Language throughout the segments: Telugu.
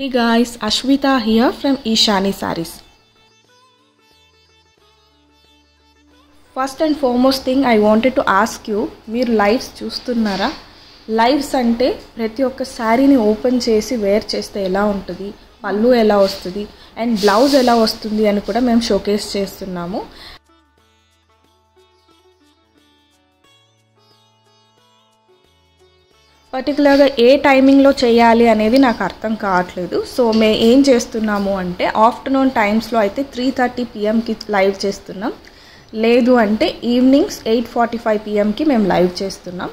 Hey guys, Ashwita here from Ishani Sarees. First and foremost thing I wanted to ask you, మీరు లైవ్స్ చూస్తున్నారా? లైవ్స్ అంటే ప్రతి ఒక్క శారీని ఓపెన్ చేసి వేర్ చేస్తే ఎలా ఉంటుంది, పళ్ళు ఎలా వస్తుంది అండ్ బ్లౌజ్ ఎలా వస్తుంది అని కూడా మేము షోకేస్ చేస్తున్నాము. పర్టికులర్గా ఏ టైమింగ్లో చేయాలి అనేది నాకు అర్థం కావట్లేదు. సో మేము ఏం చేస్తున్నాము అంటే ఆఫ్టర్నూన్ టైమ్స్లో అయితే 3:30 PM లైవ్ చేస్తున్నాం, లేదు అంటే ఈవినింగ్స్ 8:45 PM మేము లైవ్ చేస్తున్నాం.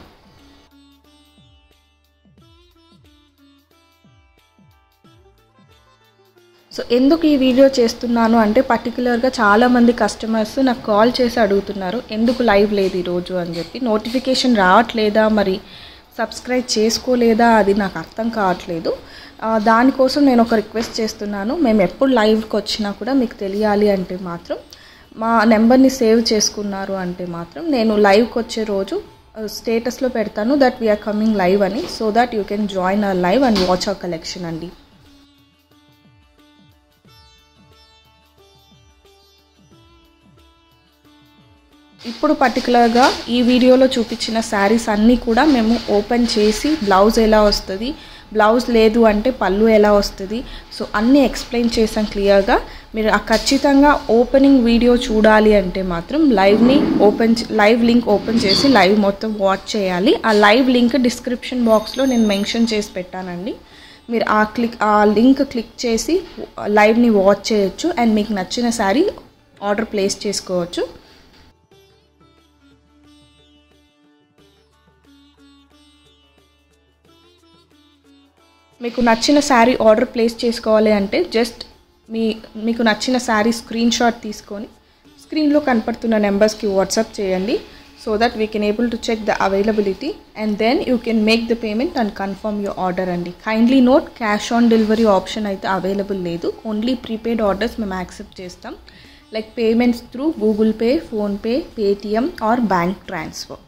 సో ఎందుకు ఈ వీడియో చేస్తున్నాను అంటే పర్టికులర్గా చాలామంది కస్టమర్స్ నాకు కాల్ చేసి అడుగుతున్నారు ఎందుకు లైవ్ లేదు ఈరోజు అని చెప్పి. నోటిఫికేషన్ రావట్లేదా, మరి సబ్స్క్రైబ్ చేసుకోలేదా, అది నాకు అర్థం కావట్లేదు. దానికోసం నేను ఒక రిక్వెస్ట్ చేస్తున్నాను. మేము ఎప్పుడు లైవ్కి వచ్చినా కూడా మీకు తెలియాలి అంటే మాత్రం మా నెంబర్ని సేవ్ చేసుకున్నారు అంటే మాత్రం నేను లైవ్కి వచ్చే రోజు స్టేటస్లో పెడతాను దట్ వీఆర్ కమింగ్ లైవ్ అని, so that you can join our live and watch hour collection అండి. ఇప్పుడు పర్టికులర్గా ఈ వీడియోలో చూపించిన శారీస్ అన్నీ కూడా మేము ఓపెన్ చేసి బ్లౌజ్ ఎలా వస్తుంది, బ్లౌజ్ లేదు అంటే పళ్ళు ఎలా వస్తుంది, సో అన్నీ ఎక్స్ప్లెయిన్ చేసాం క్లియర్గా. మీరు ఖచ్చితంగా ఓపెనింగ్ వీడియో చూడాలి అంటే మాత్రం లైవ్ లింక్ ఓపెన్ చేసి లైవ్ మొత్తం వాచ్ చేయాలి. ఆ లైవ్ లింక్ డిస్క్రిప్షన్ బాక్స్లో నేను మెన్షన్ చేసి పెట్టానండి. మీరు ఆ లింక్ క్లిక్ చేసి లైవ్ని వాచ్ చేయొచ్చు అండ్ మీకు నచ్చిన శారీ ఆర్డర్ ప్లేస్ చేసుకోవచ్చు. మీకు నచ్చిన శారీ ఆర్డర్ ప్లేస్ చేసుకోవాలి అంటే జస్ట్ మీకు నచ్చిన శారీ స్క్రీన్ షాట్ తీసుకొని స్క్రీన్లో కనపడుతున్న నెంబర్స్కి వాట్సాప్ చేయండి, so that we can able to check the availability and then you can make the payment and confirm your order అండి. Kindly note, cash on delivery option అయితే అవైలబుల్ లేదు. ఓన్లీ ప్రీపెయిడ్ ఆర్డర్స్ మేము యాక్సెప్ట్ చేస్తాం, like payments through Google Pay, PhonePe, Paytm or bank transfer.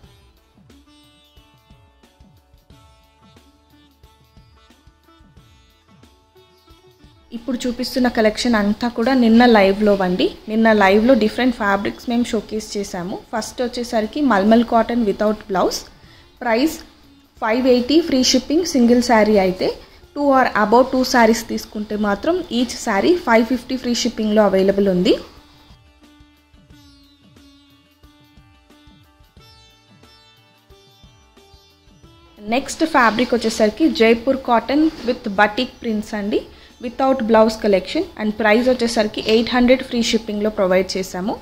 ఇప్పుడు చూపిస్తున్న కలెక్షన్ అంతా కూడా నిన్న లైవ్లో అండి. నిన్న లైవ్లో డిఫరెంట్ ఫ్యాబ్రిక్స్ మేము షోకేస్ చేసాము. ఫస్ట్ వచ్చేసరికి malmal cotton without blouse, price 580 free shipping. Single sari అయితే 2 ఆర్ అబౌవ్ 2 శారీస్ తీసుకుంటే మాత్రం ఈచ్ శారీ 550 ఫ్రీ షిప్పింగ్లో అవైలబుల్ ఉంది. నెక్స్ట్ ఫ్యాబ్రిక్ వచ్చేసరికి Jaipur cotton with batik prints అండి, without blouse collection and price వచ్చేసరికి 800 ఫ్రీ షిప్పింగ్లో ప్రొవైడ్ చేశాము.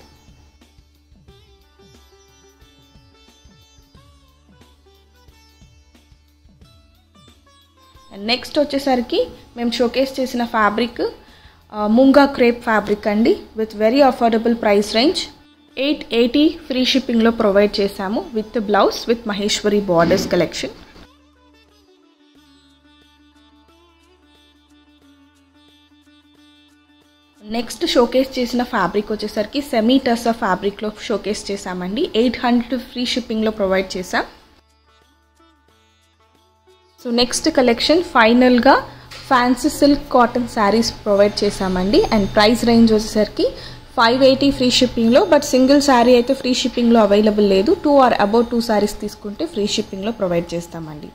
నెక్స్ట్ వచ్చేసరికి మేము షోకేస్ చేసిన ఫ్యాబ్రిక్ ముంగా క్రేప్ ఫ్యాబ్రిక్ అండి, with very affordable price range. 880 free షిప్పింగ్లో ప్రొవైడ్ చేశాము with blouse with Maheshwari borders collection. Next showcase చేసిన ఫ్యాబ్రిక్ వచ్చేసరికి సెమీ టస్సర్ ఫ్యాబ్రిక్లో షోకేస్ చేసామండి. 800 ఫ్రీ షిప్పింగ్లో ప్రొవైడ్ చేసాం. సో నెక్స్ట్ కలెక్షన్ ఫైనల్గా fancy silk cotton saris provide చేసామండి అండ్ ప్రైస్ రేంజ్ వచ్చేసరికి 580 ఫ్రీ షిప్పింగ్లో, బట్ సింగిల్ శారీ అయితే ఫ్రీ షిప్పింగ్లో అవైలబుల్ లేదు. 2 ఆర్ అబౌవ్ 2 శారీస్ తీసుకుంటే ఫ్రీ షిప్పింగ్లో ప్రొవైడ్ చేస్తామండి.